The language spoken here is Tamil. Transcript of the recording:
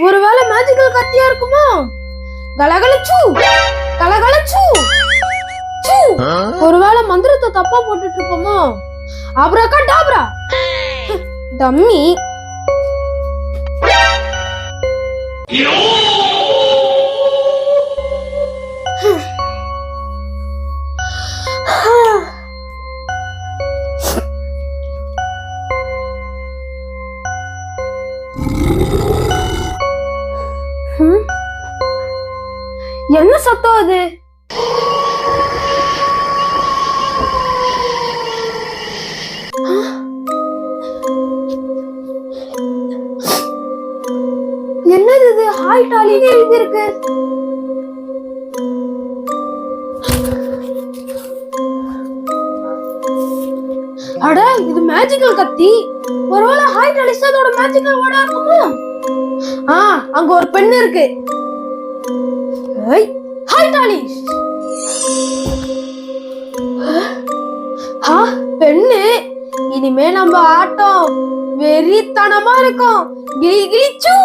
ஒருவேளை மேஜிக்கல் கத்தியா இருக்குமோ? கலகலச்சு கலகலச்சு சு. ஒருவேளை மந்திரத்தை தப்பா போட்டுட்டு இருப்போமோ? அப்ரகடாப்ரா. டம்மி. என்ன சத்தம் அது? என்னது இது? ஹாய் டாலின்னு எழுதி இருக்கு. அட, இது மேஜிக்கல் கத்தி. ஒருவேளை ஹாய் டாலிஸ் அதோட மேஜிக்கல் வேர்டா இருக்குமோ? அங்க ஒரு பெண் இருக்கு. Hi Dolly's. பெண்ணு, இனிமே நம்ம ஆட்டம் வெறித்தனமா இருக்கும். கிளி கிளிச்சு.